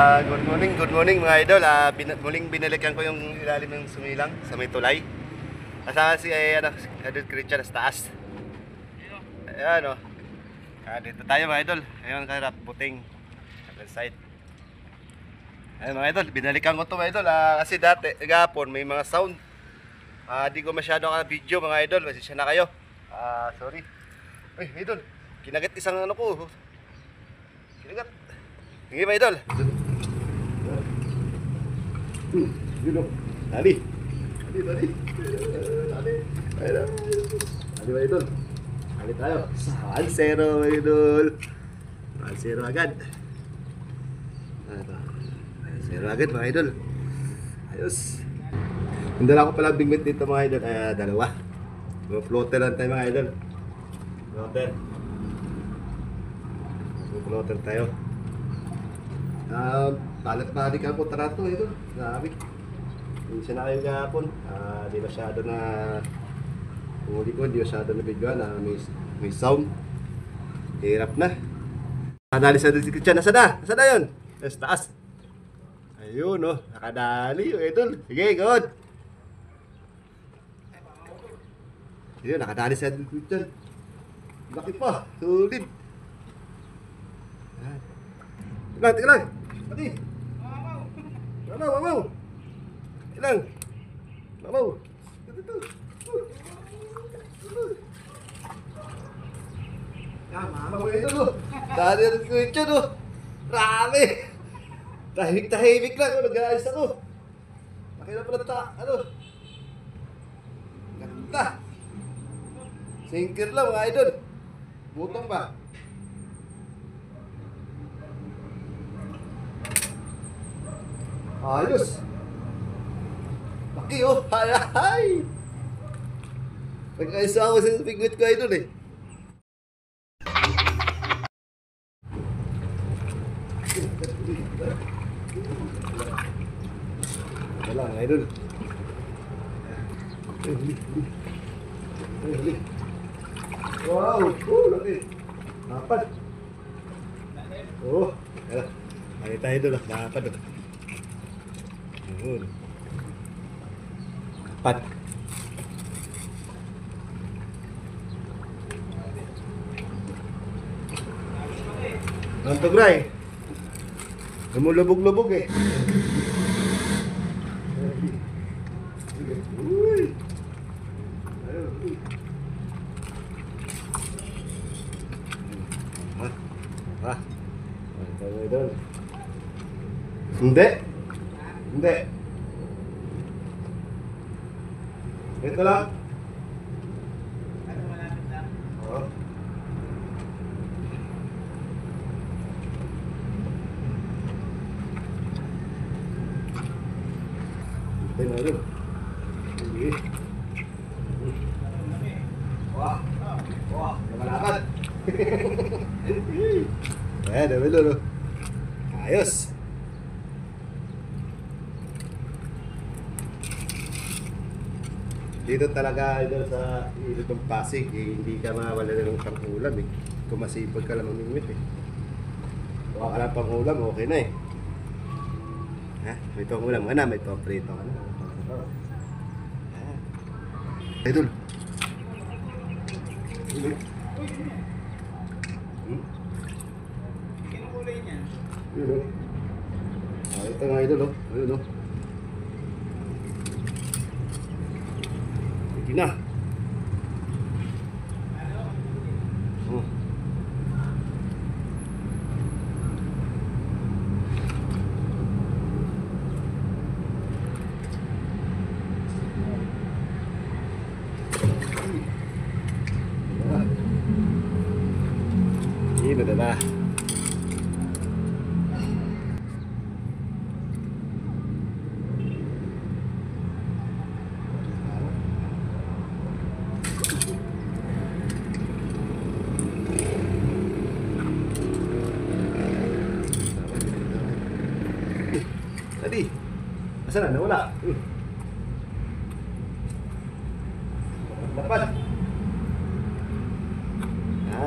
Good morning mga idol. Muling binalikan ko yung ilalim ng sumilang sa may tulay. Kasama si Idol Christian sa taas. Ayan o. Dito tayo mga idol. Ayun karap, puting. Other side. Ayun mga idol, binalikan ko to mga idol. Kasi dati, gapon may mga sound. Di ko masyado video mga idol. Pasensya na kayo. Sorry. Uy, idol. Kinagat isang ano ko. Kinagat. Sige mga idol. Yun o. Dali. Dali ba idol? Dali tayo. 1-0 mga idol. 1-0 agad. Ito. 1-0 agad mga idol. Ayos. Nandala ko pala bigmit dito mga idol. Dalawa. Floater lang tayo mga idol. Floater tayo. Balik ang kontrato ito. Grabe. Hindi siya na kayo gahapon. Di masyado na huli ko, di masyado na videoan na may sound. Hirap na. Nakadali sa description. Nasaan na? Nasaan na yun? Sa taas. Ayun oh. Nakadali. Idol. Sige, good. Ayun, nakadali sa description. Laki pa. Solid. Tika lang. Pati. Mamaw. Ilang. Mamaw. Ito. Mamaw ito lo. Dali ang kwento lo. Rami. Tahimik lang. Nag-aayos ako. Makina pala Ganda. Sinker lang mga idol. Butong pa. Ayos. Laki oh. Hay. Nag-ayos ako sa pigwit ko idol eh. Wala nga idol. Wow. Laki. Dapat. Kaya. Ay tayo idol. Dapat. Yun. Pat. Nantog na eh. Lumulubog-lubog eh. Uy. Ito. Hindi. Ito lang. Oo. Ito na rin. Sige. Wah. Namalakad. Dami lo. Ayos. Dito talaga idol sa ilog ng Pasig hindi ka mawala ng pang-ulam eh. Kung masipag ka lang mamimit eh. Kuha ka lang pang-ulam, okay na eh. May pang-ulam ka na, may pang-prito ka na. Idol. Kinukulay niya. Yun o. Ito nga idol o. Ayun o. Sige na. Ini dah. Tadi, asal na wala. Dapat.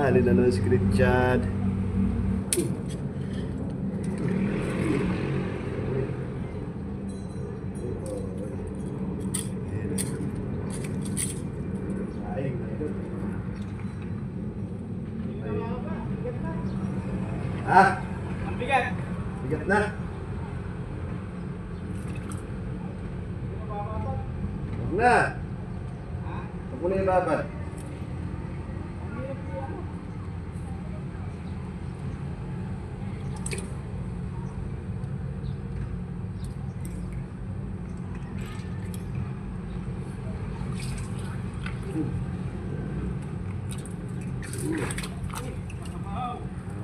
Alin na si Christian. Bigat na. Huwag na. Huwag mo na ibabad.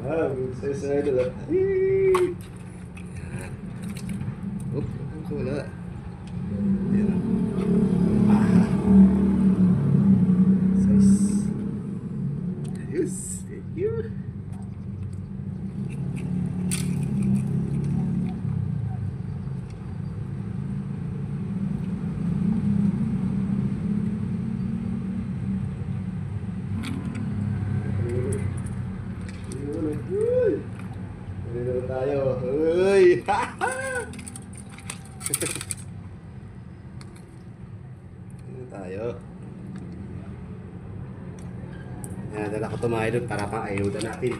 Wow, good size na ito. Oh, wala. Ayan. Size. Ayos. Thank you. Dito tayo. Uy! Dito tayo. Yan, dala ko ito mga idol para pang ayuda natin.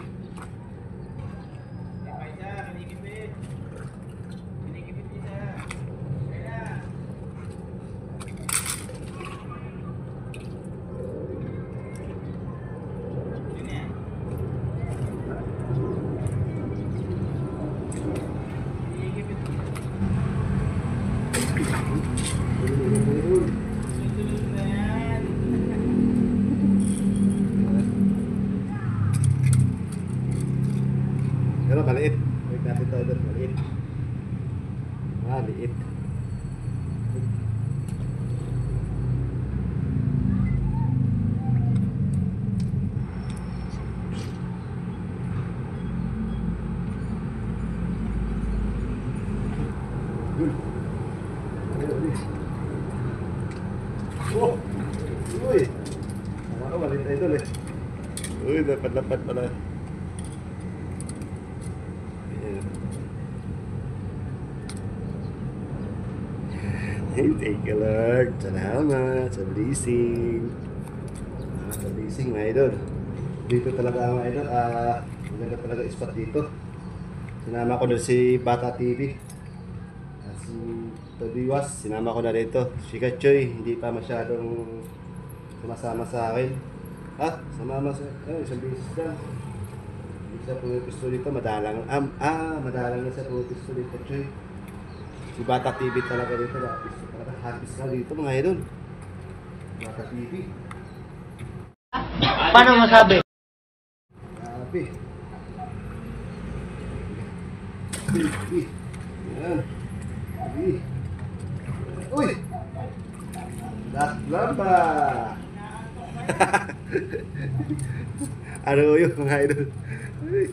Pero maliit. Wait natin ito doon. Maliit. Maliit. Oh! Uy! Tama ka, maliit na ito eh. Uy, dapat pala. Hey, take a look. Salamat sa blessing. Sa blessing, mga idol. Dito talaga, mga idol. Maganda talaga spot dito. Sinama ko na si Bata TV. Si Tobiwas, sinama ko na dito. Si Kachoy, hindi pa masyadong sumasama sa akin. Ha? Sumama sa... isang beses lang. Hindi siya pumipisto dito. Madalang na siya pumipisto dito, Kachoy. Si Bata TV talaga dito. Habis ka dito, mga idol. Bata TV. Paano masabi? Grabe. Uy. Yan. Uy. Lamba. Ano yun, mga idol? Uy.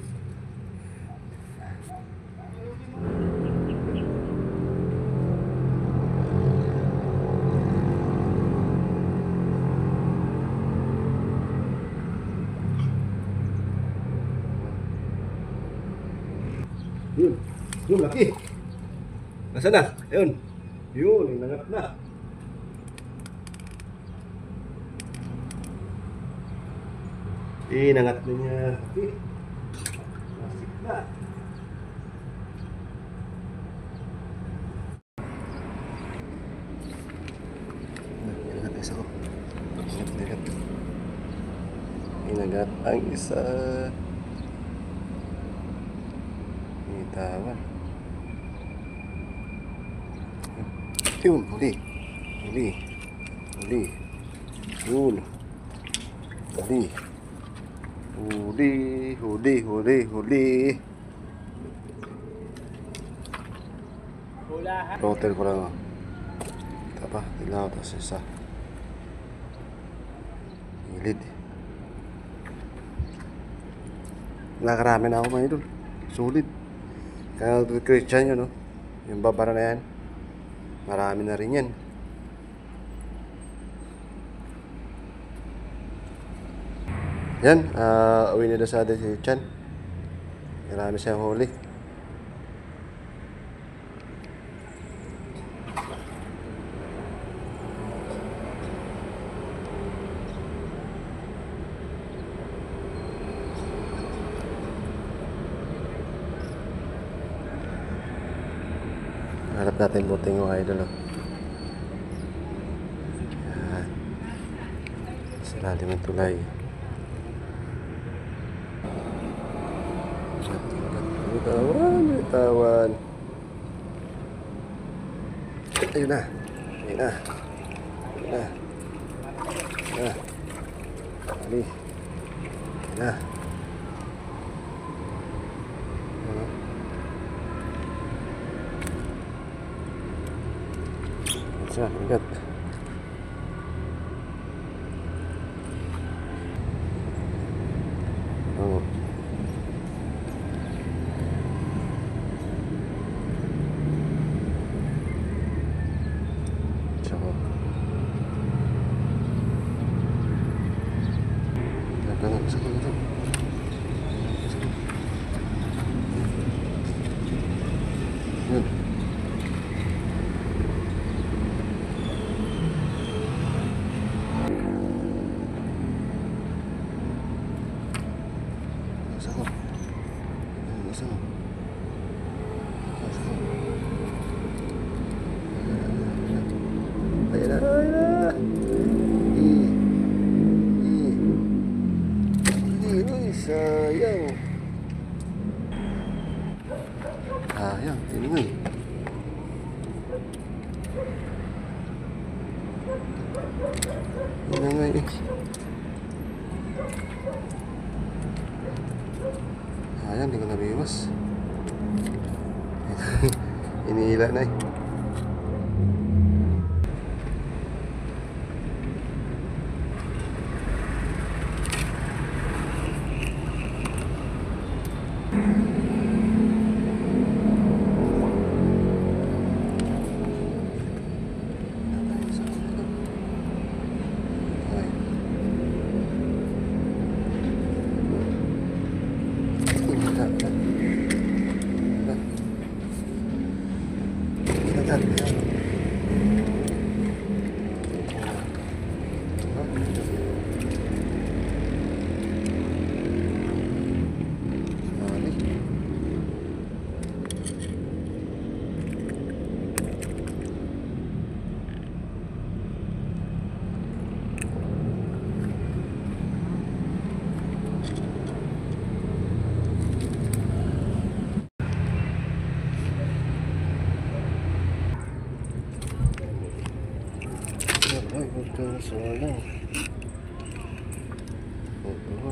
Yun, laki. Nasaan na? Ayun. Yun, nangat na. Nangat na niya. Laki. Nasik na. Nangat isa ko. Nangat. Nangat ang isa. Tawan. Yun, huli. Huli. Huli. Yun. Huli. Huli. Huli. Huli. Huli. Hotel ko lang. Ito pa. Ilaw. Tapos isa. Hilid. Nakarami na ako, mga idol. Sulit. Kaya Christian yun, no? Yung babara na yan. Marami na rin yan. Yan, uwi na sa atin si Chan. Marami siyang huli. Hanap natin buting mga idol. Oh. Yan. Sa lalim ng tulay. Bitawan, bitawan. Ayun na. Ayun na. Ayun na. Ayun na. Ali. Ayun na. Isa, ingat. Oh. Tsaka. Dapat isa ko dito. Yun. Isa ko. Isa ko. Isa ko. Ayan na, ayan na. Sayang. Sayang, tinungan. Yun na nga eh. Sayang, hindi ko nabiwas. Iniila na eh. Ay, ito na sayang. Oo. Oh, diba?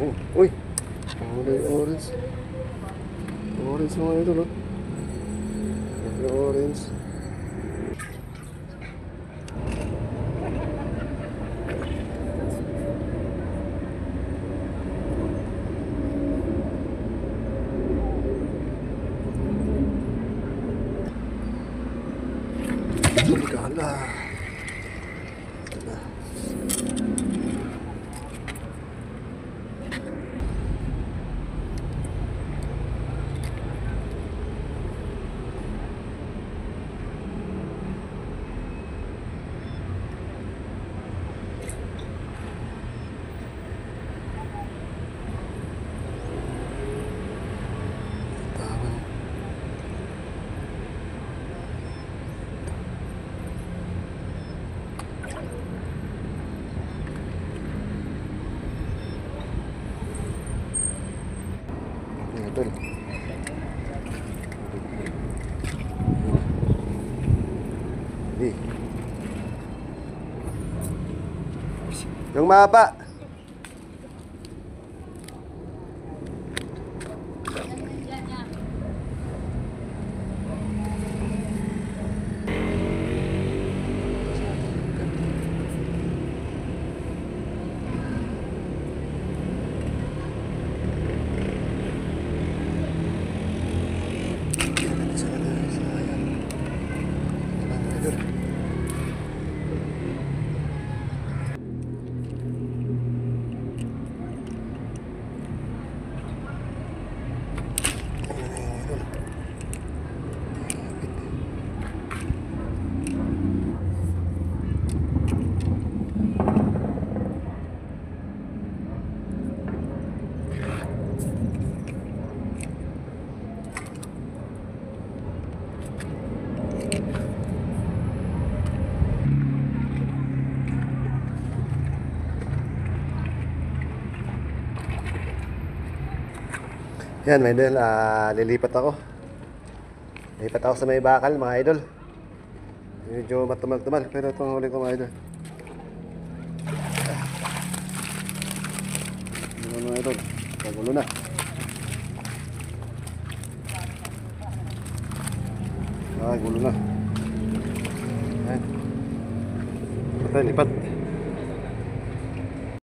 Oh, uy! Orange. Orange mga ito, no? Orange. Gala. Diba? Betul. Nih. Yang mahaba. Yan, mga idol, lilipat ako. Lilipat ako sa may bakal, mga idol. Medyo matumal-tumal, pero itong huli ko, mga idol. Ano, mga idol, pagulo na. Gulo na. Ayan. Lipat.